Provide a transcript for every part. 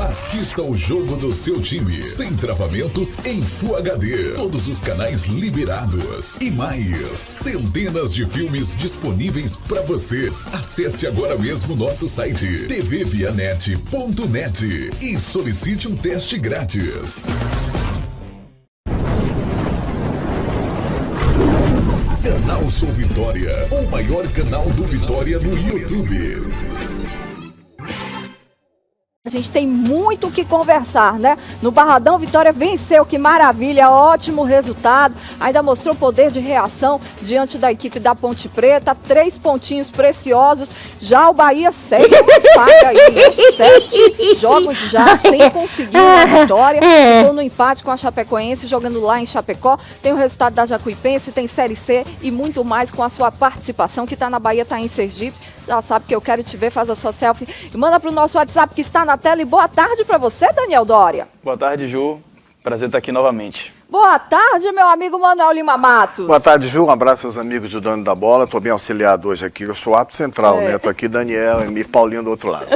Assista o jogo do seu time, sem travamentos, em Full HD. Todos os canais liberados. E mais, centenas de filmes disponíveis para vocês. Acesse agora mesmo nosso site tvvianet.net e solicite um teste grátis. Canal Sou Vitória, o maior canal do Vitória no YouTube. A gente tem muito o que conversar, né? No Barradão, Vitória venceu, que maravilha, ótimo resultado. Ainda mostrou poder de reação diante da equipe da Ponte Preta. 3 pontinhos preciosos. Já o Bahia segue saga aí, 7 jogos já sem conseguir uma vitória. Ficou no empate com a Chapecoense, jogando lá em Chapecó. Tem o resultado da Jacuipense, tem Série C e muito mais com a sua participação, que está na Bahia, está em Sergipe. Já sabe que eu quero te ver, faz a sua selfie e manda para o nosso WhatsApp que está na tela. E boa tarde para você, Daniel Doria. Boa tarde, Ju. Prazer estar aqui novamente. Boa tarde, meu amigo Manuel Lima Matos. Boa tarde, Ju. Um abraço aos amigos do Dono da Bola. Estou bem auxiliado hoje aqui. Eu sou árbitro central, né? Estou aqui, Daniel e Paulinho do outro lado.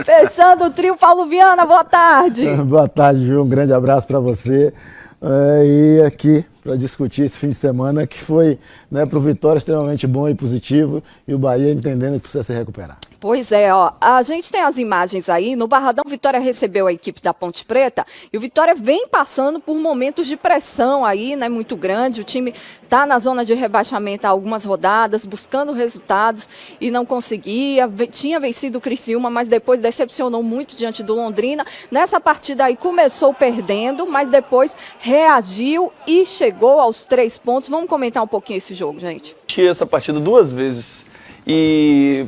Fechando o trio, Paulo Viana, boa tarde. Boa tarde, Ju. Um grande abraço para você. E aqui para discutir esse fim de semana que foi, né, para o Vitória extremamente bom e positivo e o Bahia entendendo que precisa se recuperar. Pois é, ó, a gente tem as imagens aí, no Barradão Vitória recebeu a equipe da Ponte Preta e o Vitória vem passando por momentos de pressão aí, né, muito grande, o time tá na zona de rebaixamento há algumas rodadas, buscando resultados e não conseguia, tinha vencido o Criciúma, mas depois decepcionou muito diante do Londrina, nessa partida aí começou perdendo, mas depois reagiu e chegou aos 3 pontos, vamos comentar um pouquinho esse jogo, gente. Assisti essa partida 2 vezes e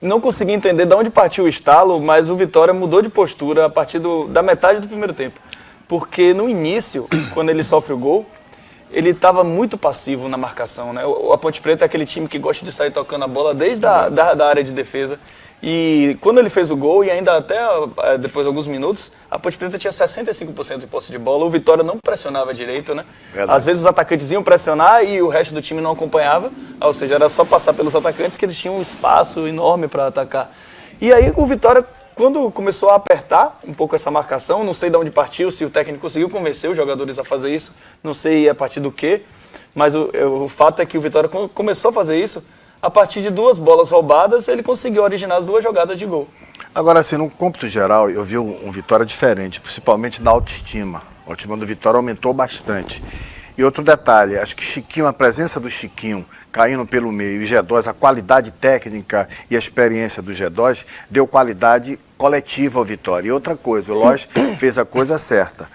não consegui entender de onde partiu o estalo, mas o Vitória mudou de postura a partir da metade do primeiro tempo. Porque no início, quando ele sofre o gol, ele estava muito passivo na marcação, né? A Ponte Preta é aquele time que gosta de sair tocando a bola desde da área de defesa. E quando ele fez o gol, e ainda até depois de alguns minutos, a Ponte Preta tinha 65% de posse de bola, o Vitória não pressionava direito, né? Verdade. Às vezes os atacantes iam pressionar e o resto do time não acompanhava, ou seja, era só passar pelos atacantes que eles tinham um espaço enorme para atacar. E aí o Vitória, quando começou a apertar um pouco essa marcação, não sei de onde partiu, se o técnico conseguiu convencer os jogadores a fazer isso, não sei a partir do quê, mas o fato é que o Vitória começou a fazer isso. A partir de 2 bolas roubadas, ele conseguiu originar as 2 jogadas de gol. Agora, assim, no cômputo geral, eu vi um Vitória diferente, principalmente na autoestima. A autoestima do Vitória aumentou bastante. E outro detalhe, acho que Chiquinho, a presença do Chiquinho caindo pelo meio e G2, a qualidade técnica e a experiência do G2 deu qualidade coletiva ao Vitória. E outra coisa, o Lóis fez a coisa certa.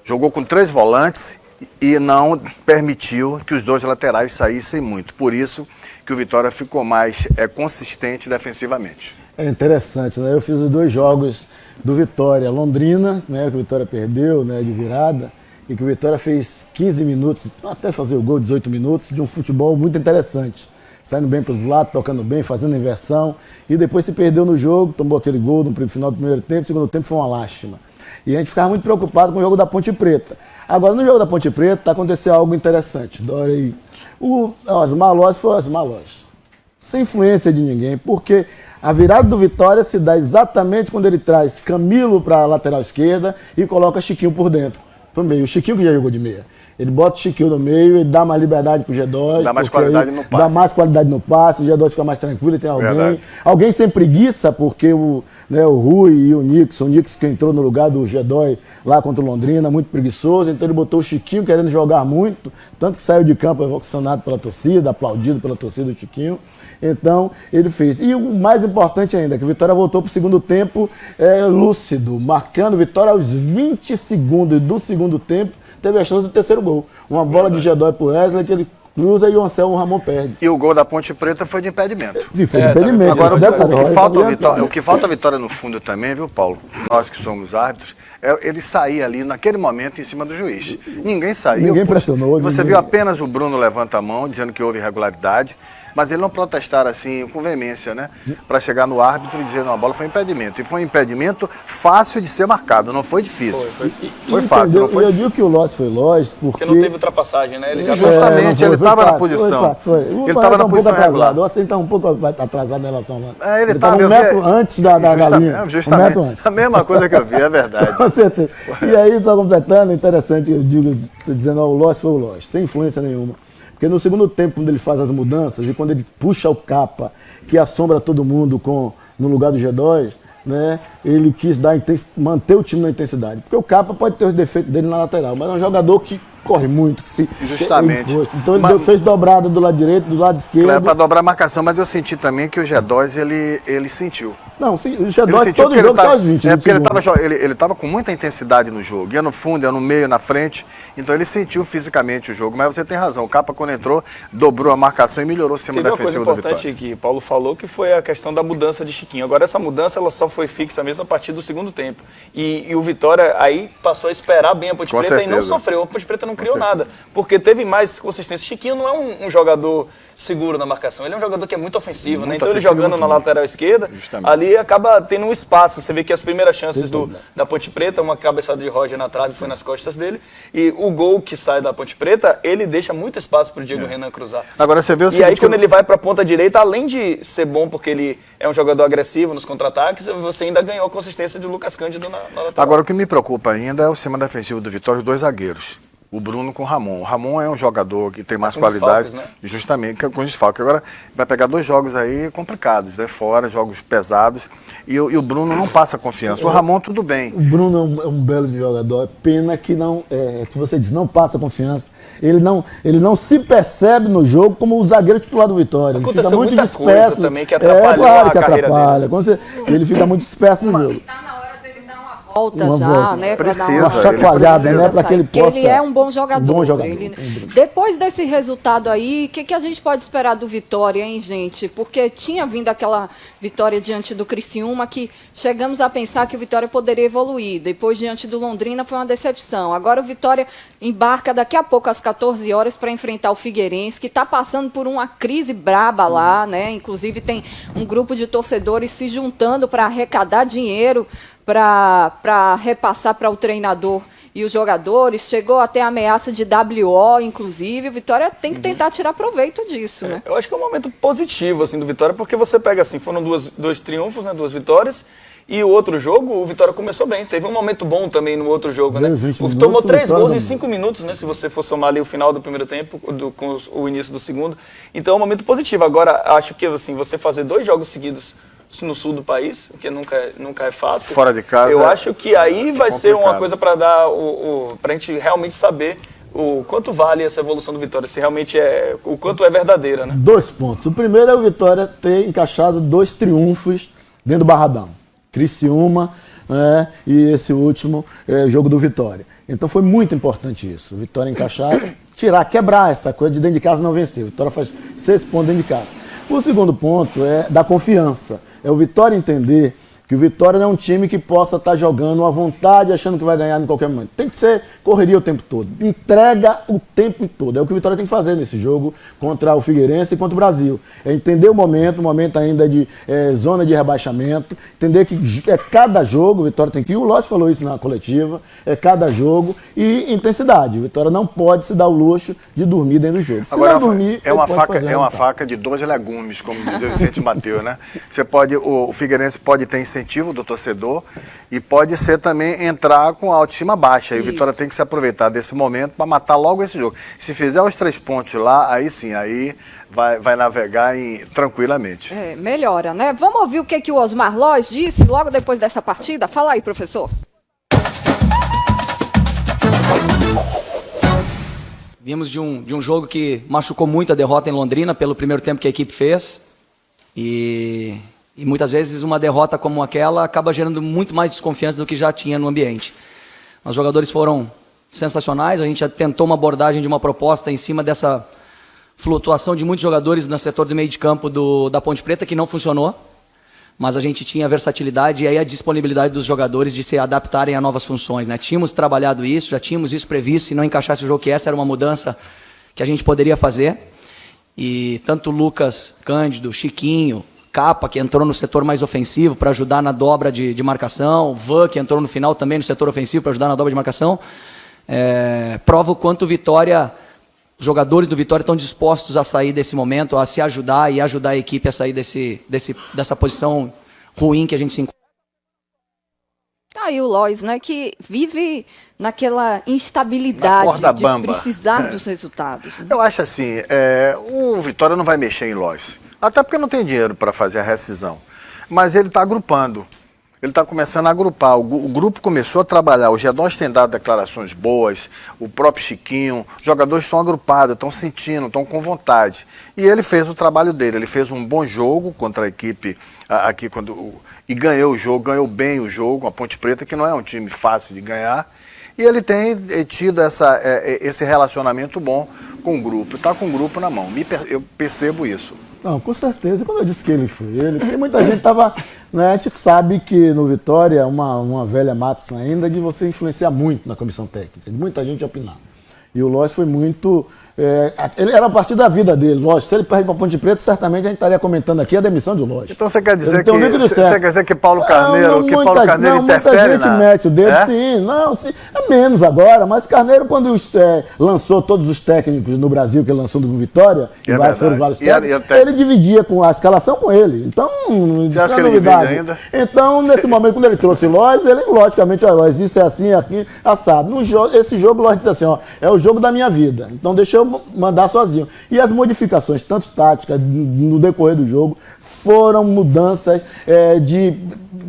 Jogou com 3 volantes e não permitiu que os 2 laterais saíssem muito. Por isso que o Vitória ficou mais consistente defensivamente. É interessante, né? Eu fiz os 2 jogos do Vitória. Londrina, né, que o Vitória perdeu, né, de virada, e que o Vitória fez 15 minutos, até fazer o gol, 18 minutos, de um futebol muito interessante. Saindo bem para os lados, tocando bem, fazendo inversão, e depois se perdeu no jogo, tomou aquele gol no final do primeiro tempo, segundo tempo foi uma lástima. E a gente ficava muito preocupado com o jogo da Ponte Preta. Agora, no jogo da Ponte Preta, aconteceu algo interessante. Dória, o Osmar Loz foi o Osmar Loz, sem influência de ninguém, porque a virada do Vitória se dá exatamente quando ele traz Camilo para a lateral esquerda e coloca Chiquinho por dentro, pro meio. O Chiquinho que já jogou de meia. Ele bota o Chiquinho no meio, ele dá mais liberdade pro G2. Dá mais qualidade no passe. Dá mais qualidade no passe, o G2 fica mais tranquilo, tem alguém. Verdade. Alguém sem preguiça, porque o Rui e o Nix que entrou no lugar do G2 lá contra o Londrina, muito preguiçoso, então ele botou o Chiquinho querendo jogar muito, tanto que saiu de campo ovacionado pela torcida, aplaudido pela torcida do Chiquinho. Então, ele fez. E o mais importante ainda, que o Vitória voltou para o segundo tempo lúcido, marcando Vitória aos 20 segundos do segundo tempo, teve a chance do 3º gol. Uma bola de G2 pro Wesley, que ele cruza e o Anselmo Ramon perde. E o gol da Ponte Preta foi de impedimento. Sim, foi de impedimento. Agora, o que falta a Vitória no fundo também, viu, Paulo? Nós que somos árbitros, ele sair ali naquele momento em cima do juiz. Ninguém saiu. Ninguém pressionou. Você viu apenas o Bruno levanta a mão, dizendo que houve irregularidade. mas eles não protestaram assim com veemência, né? Para chegar no árbitro e dizer, não, a bola foi impedimento. E foi um impedimento fácil de ser marcado, não foi difícil. Foi fácil, não foi Eu digo que o loss foi loss porque não teve ultrapassagem, né? Ele já justamente, ele estava na posição. Ele estava na posição regular. O Assim está um pouco atrasado em relação a... Ele estava um metro antes da linha. Justamente. Um metro antes. A mesma coisa que eu vi, é verdade. Com certeza. E aí, só completando, é interessante, eu digo, dizendo, o loss foi o loss, sem influência nenhuma. Porque no segundo tempo, quando ele faz as mudanças e quando ele puxa o capa, que assombra todo mundo no lugar do G2, né, ele quis manter o time na intensidade. Porque o capa pode ter os defeitos dele na lateral, mas é um jogador que corre muito, que se... Justamente. Então ele fez dobrada do lado direito, do lado esquerdo. Para dobrar a marcação, mas eu senti também que o G2, ele sentiu. Não, sim, o G2 todo jogo tá aos 20. Porque ele estava com muita intensidade no jogo. Ia no fundo, ia no meio, na frente. Então ele sentiu fisicamente o jogo. Mas você tem razão. O Capa, quando entrou, dobrou a marcação e melhorou o sistema defensivo do Vitória. Uma coisa importante que o Paulo falou, que foi a questão da mudança de Chiquinho. Agora, essa mudança ela só foi fixa mesmo a partir do segundo tempo. E o Vitória aí passou a esperar bem a Ponte Preta e não sofreu. A Ponte Preta não criou nada. Porque teve mais consistência. Chiquinho não é um jogador seguro na marcação. Ele é um jogador que é muito ofensivo, né? Então ele jogando na lateral esquerda, ali acaba tendo um espaço. Você vê que as primeiras chances da Ponte Preta, uma cabeçada de Roger na trave foi nas costas dele. E o gol que sai da Ponte Preta, ele deixa muito espaço para o Diego Renan cruzar. Agora você vê o seguinte, e aí quando ele vai para a ponta direita, além de ser bom porque ele é um jogador agressivo nos contra-ataques, você ainda ganhou a consistência de Lucas Cândido na lateral. Agora o que me preocupa ainda é o sistema defensivo do Vitória, os dois zagueiros. O Bruno com o Ramon. O Ramon é um jogador que tem mais qualidade, né? Justamente, com os desfalques. Agora vai pegar dois jogos aí complicados, né? Fora, jogos pesados, e o Bruno não passa confiança. O Ramon tudo bem. O Bruno é um belo jogador, pena que não, que você diz, não passa confiança. Ele não se percebe no jogo como o zagueiro titular do Vitória. Ele fica muito disperso. Também que atrapalhou claro que atrapalha. Ele fica muito disperso no jogo. Volta uma já, volta. né? Precisa, uma chacoalhada, né? Para que ele possa... Ele é um bom jogador. Ele... Depois desse resultado aí, o que a gente pode esperar do Vitória, hein, gente? Porque tinha vindo aquela vitória diante do Criciúma que chegamos a pensar que o Vitória poderia evoluir. Depois, diante do Londrina, foi uma decepção. Agora o Vitória embarca daqui a pouco, às 14 horas, para enfrentar o Figueirense, que está passando por uma crise braba lá, né? Inclusive tem um grupo de torcedores se juntando para arrecadar dinheiro para repassar para o treinador e os jogadores. Chegou até a ameaça de WO, inclusive. O Vitória tem que tentar tirar proveito disso, né? Eu acho que é um momento positivo assim, do Vitória, porque você pega assim, foram dois triunfos, né, 2 vitórias, e o outro jogo, o Vitória começou bem. Teve um momento bom também no outro jogo, né? Tomou 3 gols em 5 minutos, né? Se você for somar ali o final do primeiro tempo com o início do segundo. Então é um momento positivo. Agora, acho que assim, você fazer 2 jogos seguidos no sul do país, que nunca é fácil. Fora de casa. Eu acho que aí vai ser uma coisa para dar para a gente realmente saber o quanto vale essa evolução do Vitória, se realmente o quanto é verdadeira, né? 2 pontos. O primeiro é o Vitória ter encaixado 2 triunfos dentro do Barradão. Criciúma, e esse último jogo do Vitória. Então foi muito importante isso. O Vitória encaixar, quebrar essa coisa de dentro de casa não vencer. O Vitória faz 6 pontos dentro de casa. O segundo ponto é da confiança. É o Vitória entender que o Vitória não é um time que possa estar jogando à vontade, achando que vai ganhar em qualquer momento. Tem que ser correria o tempo todo. Entrega o tempo todo. É o que o Vitória tem que fazer nesse jogo contra o Figueirense e contra o Brasil. É entender o momento ainda de zona de rebaixamento, entender que é cada jogo, o Vitória tem que ir, o Lócio falou isso na coletiva, é cada jogo e intensidade. O Vitória não pode se dar o luxo de dormir dentro do jogo. Se agora, não dormir, é uma faca de 2 legumes, como dizia o Vicente Mateus, né? O Figueirense pode ter incentivo do torcedor e pode ser também entrar com a autoestima baixa. E o Vitória tem que se aproveitar desse momento para matar logo esse jogo. Se fizer os 3 pontos lá, aí sim, aí vai navegar tranquilamente. Melhora, né? Vamos ouvir o que o Osmar Loz disse logo depois dessa partida? Fala aí, professor. Vimos de um jogo que machucou muito a derrota em Londrina pelo primeiro tempo que a equipe fez. E muitas vezes uma derrota como aquela acaba gerando muito mais desconfiança do que já tinha no ambiente. Os jogadores foram sensacionais, a gente tentou uma abordagem de uma proposta em cima dessa flutuação de muitos jogadores no setor do meio de campo da Ponte Preta, que não funcionou, mas a gente tinha a versatilidade e aí a disponibilidade dos jogadores de se adaptarem a novas funções, né? Tínhamos trabalhado isso, já tínhamos isso previsto, se não encaixasse o jogo, que essa era uma mudança que a gente poderia fazer. E tanto Lucas Cândido, Chiquinho, Capa, que entrou no setor mais ofensivo para ajudar na dobra de marcação, Van, que entrou no final também no setor ofensivo para ajudar na dobra de marcação, prova o quanto os jogadores do Vitória estão dispostos a sair desse momento, a se ajudar e ajudar a equipe a sair dessa posição ruim que a gente se encontra. Aí o Lois, né, que vive naquela instabilidade Na de corda bamba. precisar dos resultados. Né? Eu acho assim, o Vitória não vai mexer em Lois, até porque não tem dinheiro para fazer a rescisão, mas ele está agrupando, ele está começando a agrupar, o grupo começou a trabalhar, o G2 tem dado declarações boas, o próprio Chiquinho, os jogadores estão agrupados, estão sentindo, estão com vontade, e ele fez o trabalho dele, ele fez um bom jogo contra a equipe aqui, e ganhou o jogo, ganhou bem o jogo, a Ponte Preta, que não é um time fácil de ganhar, e ele tem tido esse relacionamento bom com o grupo, está com o grupo na mão, eu percebo isso. Não, com certeza. Quando eu disse que ele foi ele, porque muita gente estava... Né, a gente sabe que no Vitória é uma velha máxima ainda de você influenciar muito na comissão técnica, de muita gente opinar. E o Lois foi muito... ele era a partir da vida dele, lógico. Se ele perde para Ponte Preta, certamente a gente estaria comentando aqui a demissão de Lois. Então você quer dizer que Paulo Carneiro, interfere muita gente mete o dedo, sim. Não, sim, é menos agora, mas Carneiro, quando lançou todos os técnicos no Brasil, que ele lançou do Vitória, foram vários técnicos, ele dividia com a escalação com ele. Então, você acha que ele divide ainda? Então, nesse momento, quando ele trouxe Lois, ele, logicamente, Lois, isso é assim, aqui, assado. Esse jogo, Lois disse assim, é o jogo da minha vida. Então, deixa eu mandar sozinho. E as modificações, tanto táticas, no decorrer do jogo, foram mudanças de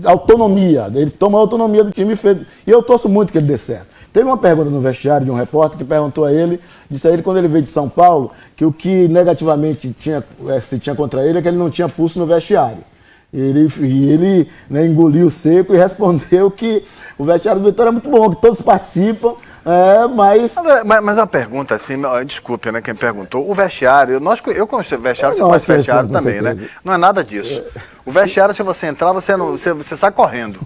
autonomia. Ele tomou a autonomia do time e fez. E eu torço muito que ele dê certo. Teve uma pergunta no vestiário de um repórter que perguntou a ele, disse a ele quando ele veio de São Paulo, que o que negativamente se tinha contra ele é que ele não tinha pulso no vestiário. Ele engoliu seco e respondeu que o vestiário do Vitória é muito bom, que todos participam. Mas uma pergunta assim, desculpe, né, quem perguntou, o vestiário, eu conheço o vestiário, você conhece o vestiário também, né? Não é nada disso. O vestiário, se você entrar, você sai correndo,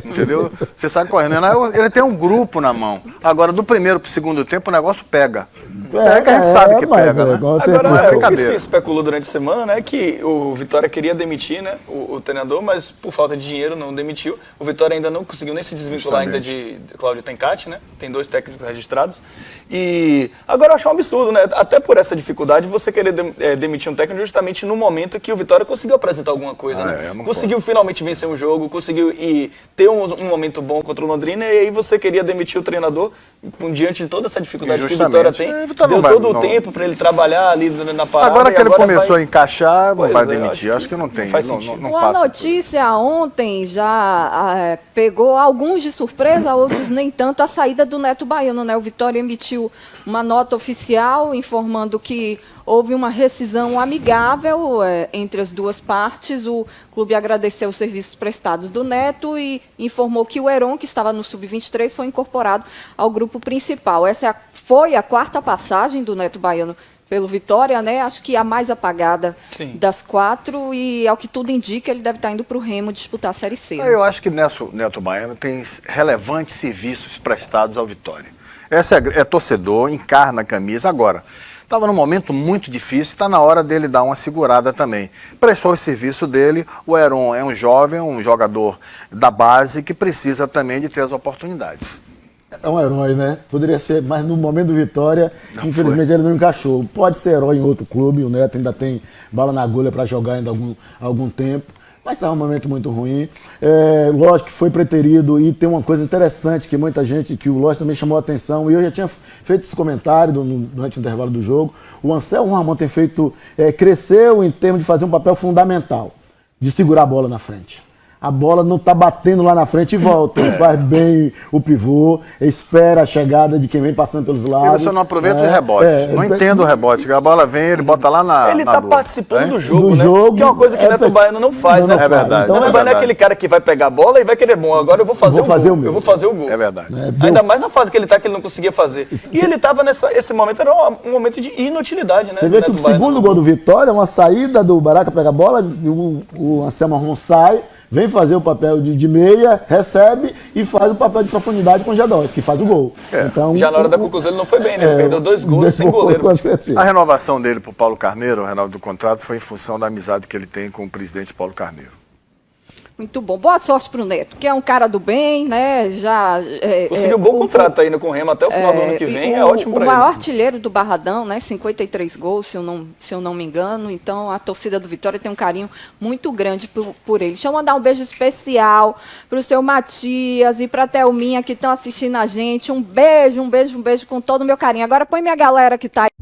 entendeu? Você sai correndo. Ele tem um grupo na mão. Agora, do primeiro para o segundo tempo, o negócio pega. A gente sabe que pega, né? Agora, o que se especulou durante a semana é que o Vitória queria demitir, né, o treinador, mas por falta de dinheiro não demitiu. O Vitória ainda não conseguiu nem se desvincular ainda de Cláudio Tencati, né? Tem 2 técnicos registrados. E agora eu acho um absurdo, né? Até por essa dificuldade, você querer demitir um técnico justamente no momento que o Vitória conseguiu apresentar alguma coisa, né? Conseguiu finalmente vencer um jogo, conseguiu ter um momento bom contra o Londrina, e aí você queria demitir o treinador diante de toda essa dificuldade que o Vitória tem. Deu todo o tempo para ele trabalhar ali na parada. Agora que ele começou a encaixar, não vai demitir. Acho que não tem. Não a notícia ontem já pegou alguns de surpresa, outros nem tanto, a saída do Neto Baiano, né? O Vitória emitiu uma nota oficial informando que houve uma rescisão amigável entre as duas partes. O clube agradeceu os serviços prestados do Neto e informou que o Heron, que estava no Sub-23, foi incorporado ao grupo principal. Essa foi a 4ª passagem do Neto Baiano pelo Vitória, né? Acho que a mais apagada das 4, e ao que tudo indica, ele deve estar indo para o Remo disputar a Série C. Né? Eu acho que Neto Baiano tem relevantes serviços prestados ao Vitória. É torcedor, encarna a camisa. Agora, estava num momento muito difícil, está na hora dele dar uma segurada também. Prestou o serviço dele, o Heron é um jovem, um jogador da base que precisa também de ter as oportunidades. É um herói, né? Poderia ser, mas no momento do Vitória, infelizmente ele não encaixou. Pode ser herói em outro clube, o Neto ainda tem bala na agulha para jogar ainda algum tempo. Mas estava um momento muito ruim. Lógico que foi preterido, e tem uma coisa interessante que muita gente, que o Lógico também chamou a atenção, e eu já tinha feito esse comentário durante o intervalo do jogo. O Anselmo Ramon tem cresceu em termos de fazer um papel fundamental, de segurar a bola na frente. A bola não está batendo lá na frente e volta. Ele faz bem o pivô, espera a chegada de quem vem passando pelos lados. E você não aproveita o rebote. Não entendo o rebote. A bola vem, ele bota lá na Ele está participando do jogo, né? Que é uma coisa que o Neto Baiano não faz, né? É verdade. Então, o Neto Baiano é aquele cara que vai pegar a bola e vai querer, agora eu vou fazer o gol. Eu vou fazer o gol. É verdade. Ainda mais na fase que ele está, que ele não conseguia fazer. E ele estava esse momento, era um momento de inutilidade, né? Você vê que o segundo gol do Vitória, uma saída do Baraca, pega a bola, o Anselmo Ramon sai, vem fazer o papel de meia, recebe e faz o papel de profundidade com o Jadot, que faz o gol. Então, Já na hora da conclusão ele não foi bem, né? Ele perdeu 2 gols sem goleiro. Com certeza. A renovação dele para o Paulo Carneiro, o Reinaldo, do contrato, foi em função da amizade que ele tem com o presidente Paulo Carneiro. Muito bom. Boa sorte pro Neto, que é um cara do bem, né? Já Conseguiu um bom contrato ainda com o Remo até o final do ano que vem, é ótimo para ele. ele. O maior artilheiro do Barradão, né? 53 gols, se eu não me engano. Então a torcida do Vitória tem um carinho muito grande por ele. Deixa eu mandar um beijo especial pro seu Matias e pra Thelminha que estão assistindo a gente. Um beijo com todo o meu carinho. Agora põe minha galera que tá aí.